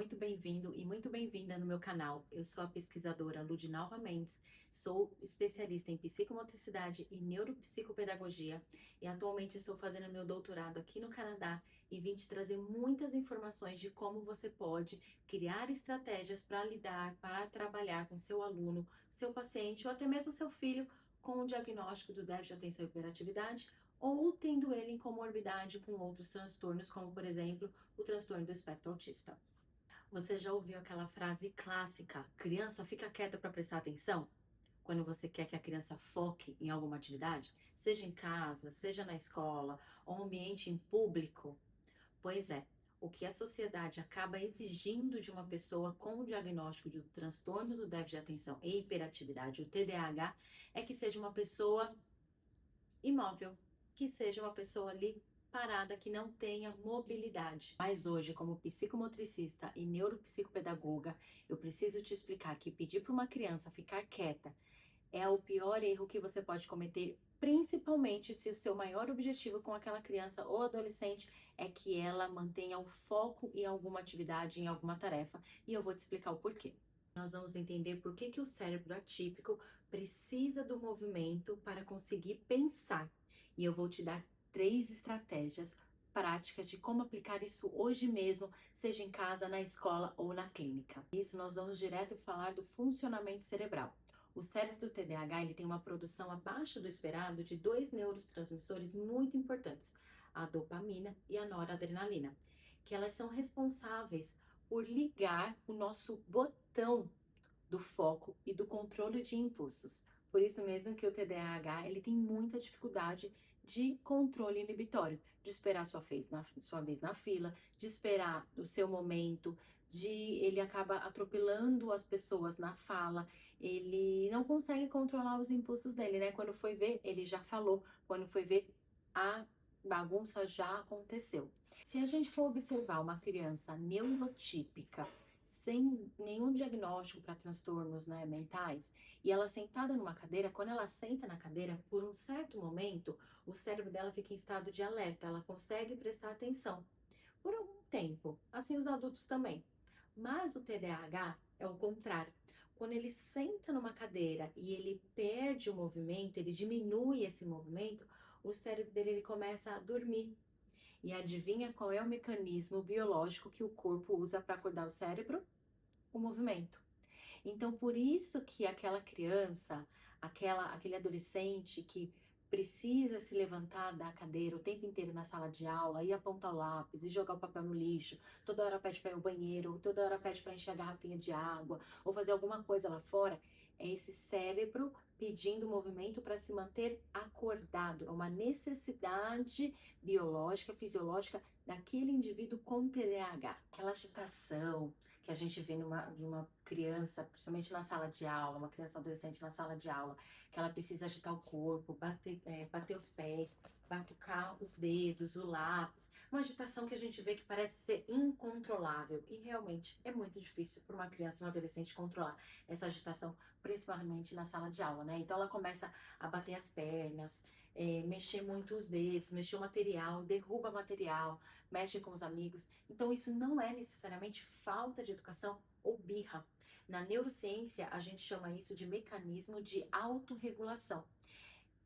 muito bem-vindo e muito bem-vinda no meu canal. Eu sou a pesquisadora Ludinalva Mendes, sou especialista em psicomotricidade e neuropsicopedagogia e atualmente estou fazendo meu doutorado aqui no Canadá e vim te trazer muitas informações de como você pode criar estratégias para lidar, para trabalhar com seu aluno, seu paciente ou até mesmo seu filho com o diagnóstico do déficit de atenção e hiperatividade ou tendo ele em comorbidade com outros transtornos, como por exemplo o transtorno do espectro autista. Você já ouviu aquela frase clássica: criança, fica quieta para prestar atenção? Quando você quer que a criança foque em alguma atividade, seja em casa, seja na escola ou ambiente em público? Pois é, o que a sociedade acaba exigindo de uma pessoa com o diagnóstico de um transtorno do déficit de atenção e hiperatividade, o TDAH, é que seja uma pessoa imóvel, que seja uma pessoa ali parada, que não tenha mobilidade. Mas hoje, como psicomotricista e neuropsicopedagoga, eu preciso te explicar que pedir para uma criança ficar quieta é o pior erro que você pode cometer, principalmente se o seu maior objetivo com aquela criança ou adolescente é que ela mantenha o foco em alguma atividade, em alguma tarefa, e eu vou te explicar o porquê. Nós vamos entender por que o cérebro atípico precisa do movimento para conseguir pensar. E eu vou te dar 3 estratégias práticas de como aplicar isso hoje mesmo, seja em casa, na escola ou na clínica. Isso nós vamos direto falar do funcionamento cerebral. O cérebro do TDAH ele tem uma produção abaixo do esperado de dois neurotransmissores muito importantes, a dopamina e a noradrenalina, que elas são responsáveis por ligar o nosso botão do foco e do controle de impulsos. Por isso mesmo que o TDAH ele tem muita dificuldade de controle inibitório, de esperar sua vez na fila, de esperar o seu momento, ele acaba atropelando as pessoas na fala, ele não consegue controlar os impulsos dele, né? Quando foi ver, ele já falou, quando foi ver, a bagunça já aconteceu. Se a gente for observar uma criança neurotípica, sem nenhum diagnóstico para transtornos, né, mentais, e ela sentada numa cadeira, quando ela senta na cadeira, por um certo momento, o cérebro dela fica em estado de alerta, ela consegue prestar atenção por algum tempo, assim os adultos também. Mas o TDAH é o contrário. Quando ele senta numa cadeira e ele perde o movimento, ele diminui esse movimento, o cérebro dele ele começa a dormir. E adivinha qual é o mecanismo biológico que o corpo usa para acordar o cérebro? O movimento. Então, por isso que aquela criança, aquele adolescente que precisa se levantar da cadeira o tempo inteiro na sala de aula, e apontar o lápis, e jogar o papel no lixo, toda hora pede para ir ao banheiro, toda hora pede para encher a garrafinha de água, ou fazer alguma coisa lá fora, é esse cérebro pedindo movimento para se manter acordado. É uma necessidade biológica, fisiológica daquele indivíduo com TDAH. Aquela agitação que a gente vê de uma criança, principalmente na sala de aula, uma criança adolescente na sala de aula, que ela precisa agitar o corpo, bater os pés, batucar os dedos, o lápis, uma agitação que a gente vê que parece ser incontrolável e realmente é muito difícil para uma criança e um adolescente controlar essa agitação, principalmente na sala de aula, né? Então ela começa a bater as pernas, mexer muito os dedos, mexer o material, derruba material, mexe com os amigos. Então isso não é necessariamente falta de educação ou birra. Na neurociência, a gente chama isso de mecanismo de autorregulação.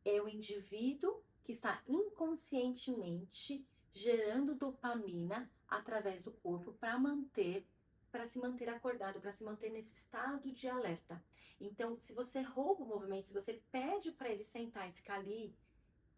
É o indivíduo que está inconscientemente gerando dopamina através do corpo para se manter acordado, para se manter nesse estado de alerta. Então, se você rouba o movimento, se você pede para ele sentar e ficar ali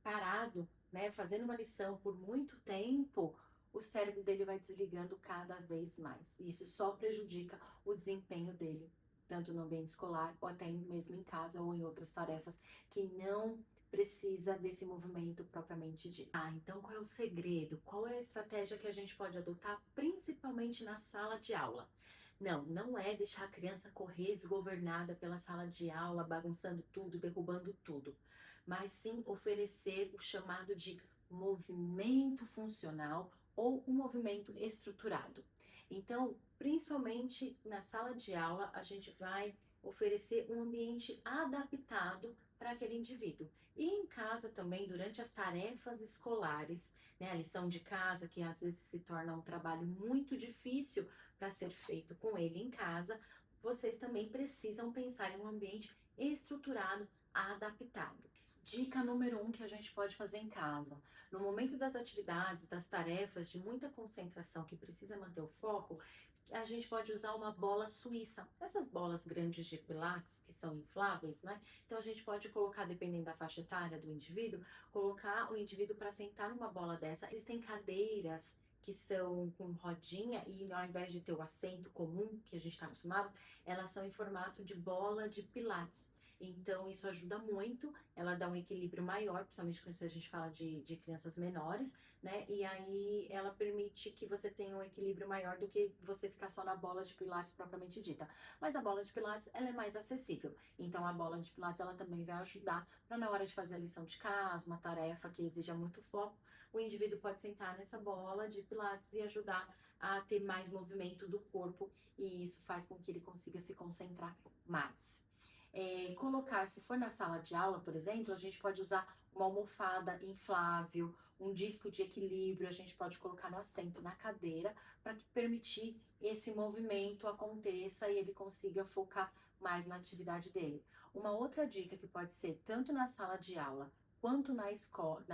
parado, né, fazendo uma lição por muito tempo, o cérebro dele vai desligando cada vez mais. Isso só prejudica o desempenho dele, tanto no ambiente escolar ou até mesmo em casa ou em outras tarefas que não precisa desse movimento propriamente dito. Então qual é o segredo? Qual é a estratégia que a gente pode adotar, principalmente na sala de aula? Não, não é deixar a criança correr desgovernada pela sala de aula, bagunçando tudo, derrubando tudo, mas sim oferecer o chamado de movimento funcional ou um movimento estruturado. Então, principalmente na sala de aula, a gente vai oferecer um ambiente adaptado para aquele indivíduo. E em casa também, durante as tarefas escolares, né, a lição de casa, que às vezes se torna um trabalho muito difícil para ser feito com ele em casa, vocês também precisam pensar em um ambiente estruturado, adaptado. Dica número 1 que a gente pode fazer em casa. No momento das atividades, das tarefas, de muita concentração que precisa manter o foco, a gente pode usar uma bola suíça. Essas bolas grandes de pilates, que são infláveis, né? Então a gente pode colocar, dependendo da faixa etária do indivíduo, colocar o indivíduo para sentar numa bola dessa. Existem cadeiras que são com rodinha e ao invés de ter o assento comum que a gente está acostumado, elas são em formato de bola de pilates. Então, isso ajuda muito, ela dá um equilíbrio maior, principalmente quando a gente fala de crianças menores, né? E aí ela permite que você tenha um equilíbrio maior do que você ficar só na bola de pilates propriamente dita. Mas a bola de pilates, ela é mais acessível. Então, a bola de pilates, ela também vai ajudar para na hora de fazer a lição de casa, uma tarefa que exija muito foco, o indivíduo pode sentar nessa bola de pilates e ajudar a ter mais movimento do corpo e isso faz com que ele consiga se concentrar mais. Colocar, se for na sala de aula, por exemplo, a gente pode usar uma almofada inflável, um disco de equilíbrio, a gente pode colocar no assento, na cadeira, para que permitir esse movimento aconteça e ele consiga focar mais na atividade dele. Uma outra dica que pode ser tanto na sala de aula quanto na escola,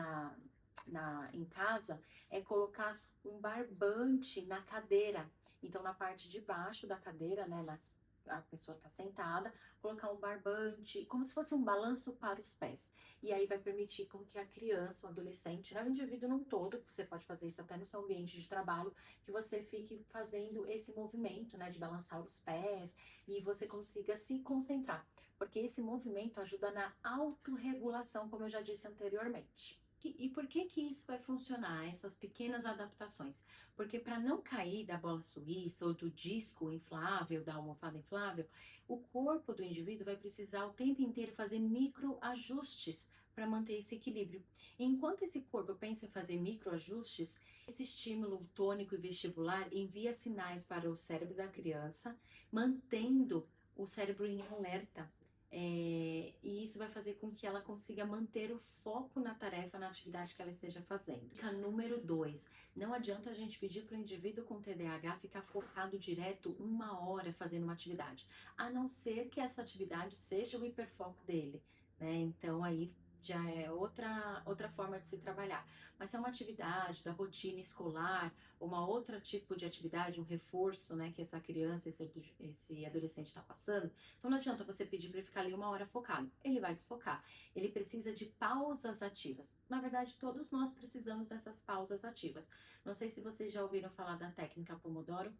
em casa, é colocar um barbante na cadeira. Então, na parte de baixo da cadeira, né, a pessoa está sentada, colocar um barbante, como se fosse um balanço para os pés. E aí vai permitir com que a criança, o adolescente, né, o indivíduo num todo, você pode fazer isso até no seu ambiente de trabalho, que você fique fazendo esse movimento, né, de balançar os pés e você consiga se concentrar. Porque esse movimento ajuda na autorregulação, como eu já disse anteriormente. E por que que isso vai funcionar, essas pequenas adaptações? Porque para não cair da bola suíça ou do disco inflável, da almofada inflável, o corpo do indivíduo vai precisar o tempo inteiro fazer microajustes para manter esse equilíbrio. Enquanto esse corpo pensa em fazer microajustes, esse estímulo tônico e vestibular envia sinais para o cérebro da criança, mantendo o cérebro em alerta. E isso vai fazer com que ela consiga manter o foco na tarefa, na atividade que ela esteja fazendo. Dica número 2. Não adianta a gente pedir para o indivíduo com TDAH ficar focado direto 1 hora fazendo uma atividade, a não ser que essa atividade seja o hiperfoco dele, né? Então aí já é outra forma de se trabalhar. Mas se é uma atividade da rotina escolar, uma outra tipo de atividade, um reforço, né, que essa criança, esse adolescente está passando, então não adianta você pedir para ele ficar ali 1 hora focado, ele vai desfocar. Ele precisa de pausas ativas. Na verdade, todos nós precisamos dessas pausas ativas. Não sei se vocês já ouviram falar da técnica Pomodoro.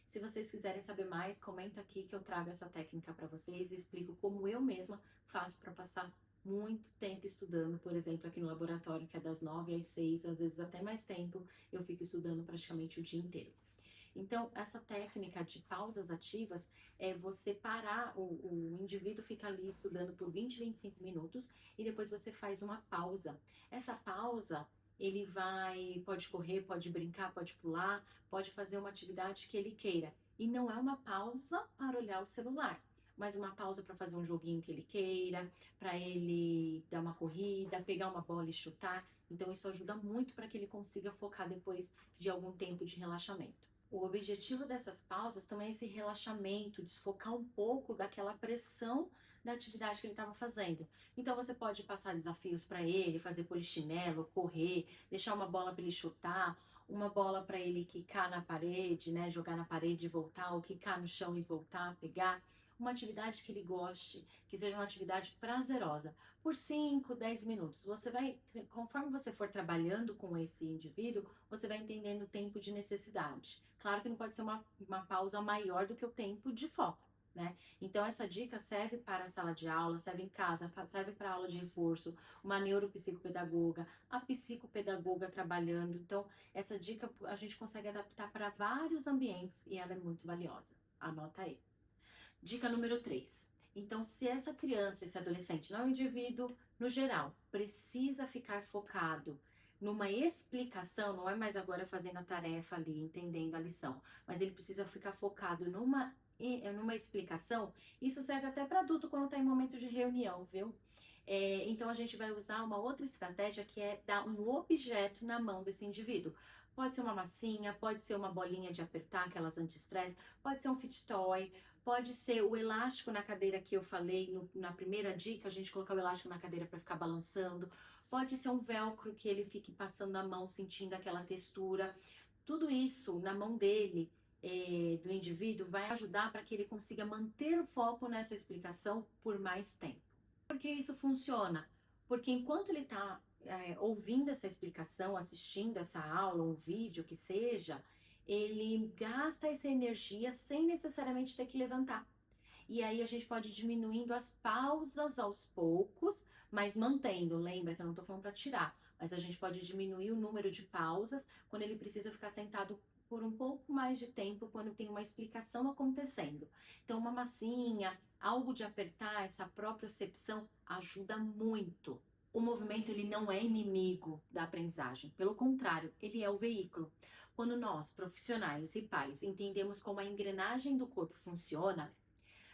Se vocês quiserem saber mais, comenta aqui que eu trago essa técnica para vocês e explico como eu mesma faço para passar muito tempo estudando, por exemplo, aqui no laboratório, que é das 9 às 6, às vezes até mais tempo, eu fico estudando praticamente o dia inteiro. Então, essa técnica de pausas ativas é você parar, o indivíduo fica ali estudando por 20, 25 minutos e depois você faz uma pausa. Essa pausa, pode correr, pode brincar, pode pular, pode fazer uma atividade que ele queira. E não é uma pausa para olhar o celular, mas uma pausa para fazer um joguinho que ele queira, para ele dar uma corrida, pegar uma bola e chutar. Então, isso ajuda muito para que ele consiga focar depois de algum tempo de relaxamento. O objetivo dessas pausas também é esse relaxamento, desfocar um pouco daquela pressão da atividade que ele estava fazendo. Então você pode passar desafios para ele, fazer polichinelo, correr, deixar uma bola para ele chutar, uma bola para ele quicar na parede, né, jogar na parede e voltar, ou quicar no chão e voltar, pegar. Uma atividade que ele goste, que seja uma atividade prazerosa, por 5, 10 minutos. Conforme você for trabalhando com esse indivíduo, você vai entendendo o tempo de necessidade. Claro que não pode ser uma pausa maior do que o tempo de foco, né? Então, essa dica serve para a sala de aula, serve em casa, serve para aula de reforço, uma neuropsicopedagoga, a psicopedagoga trabalhando. Então, essa dica a gente consegue adaptar para vários ambientes e ela é muito valiosa. Anota aí. Dica número 3. Então, se essa criança, esse adolescente, não é um indivíduo no geral, precisa ficar focado numa explicação, não é mais agora fazendo a tarefa ali, entendendo a lição, mas ele precisa ficar focado numa explicação, isso serve até para adulto quando está em momento de reunião, viu? Então a gente vai usar uma outra estratégia que é dar um objeto na mão desse indivíduo. Pode ser uma massinha, pode ser uma bolinha de apertar, aquelas anti-estresse, pode ser um fit toy, pode ser o elástico na cadeira que eu falei na primeira dica, a gente colocar o elástico na cadeira para ficar balançando, pode ser um velcro que ele fique passando a mão, sentindo aquela textura. Tudo isso na mão dele, do indivíduo, vai ajudar para que ele consiga manter o foco nessa explicação por mais tempo. Por que isso funciona? Porque enquanto ele está ouvindo essa explicação, assistindo essa aula, um vídeo que seja, ele gasta essa energia sem necessariamente ter que levantar. E aí a gente pode ir diminuindo as pausas aos poucos, mas mantendo. Lembra que eu não estou falando para tirar, mas a gente pode diminuir o número de pausas quando ele precisa ficar sentado por um pouco mais de tempo, quando tem uma explicação acontecendo. Então, uma massinha, algo de apertar, essa propriocepção ajuda muito. O movimento ele não é inimigo da aprendizagem, pelo contrário, ele é o veículo. Quando nós, profissionais e pais, entendemos como a engrenagem do corpo funciona,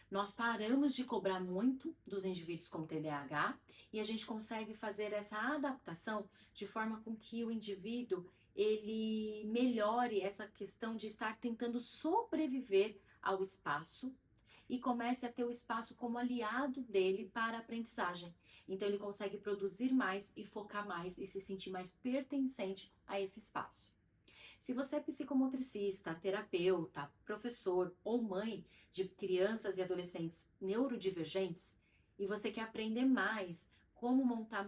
nós paramos de cobrar muito dos indivíduos com TDAH e a gente consegue fazer essa adaptação de forma com que o indivíduo ele melhore essa questão de estar tentando sobreviver ao espaço e comece a ter o espaço como aliado dele para a aprendizagem. Então ele consegue produzir mais e focar mais e se sentir mais pertencente a esse espaço. Se você é psicomotricista, terapeuta, professor ou mãe de crianças e adolescentes neurodivergentes e você quer aprender mais como montar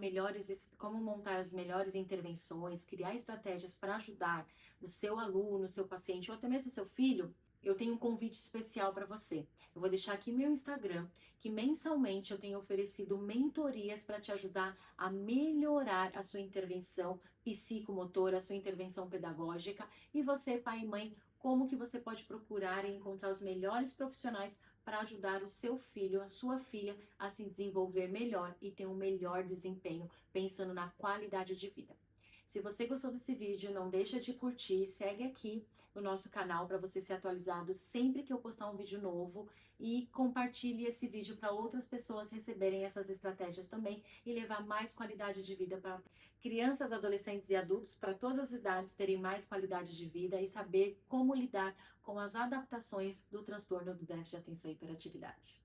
as melhores intervenções, criar estratégias para ajudar o seu aluno, o seu paciente ou até mesmo o seu filho, eu tenho um convite especial para você. Eu vou deixar aqui meu Instagram, que mensalmente eu tenho oferecido mentorias para te ajudar a melhorar a sua intervenção psicomotora, a sua intervenção pedagógica. E você, pai e mãe, como que você pode procurar e encontrar os melhores profissionais para ajudar o seu filho, a sua filha a se desenvolver melhor e ter um melhor desempenho, pensando na qualidade de vida. Se você gostou desse vídeo, não deixa de curtir, segue aqui o nosso canal para você ser atualizado sempre que eu postar um vídeo novo e compartilhe esse vídeo para outras pessoas receberem essas estratégias também e levar mais qualidade de vida para crianças, adolescentes e adultos, para todas as idades terem mais qualidade de vida e saber como lidar com as adaptações do transtorno do déficit de atenção e hiperatividade.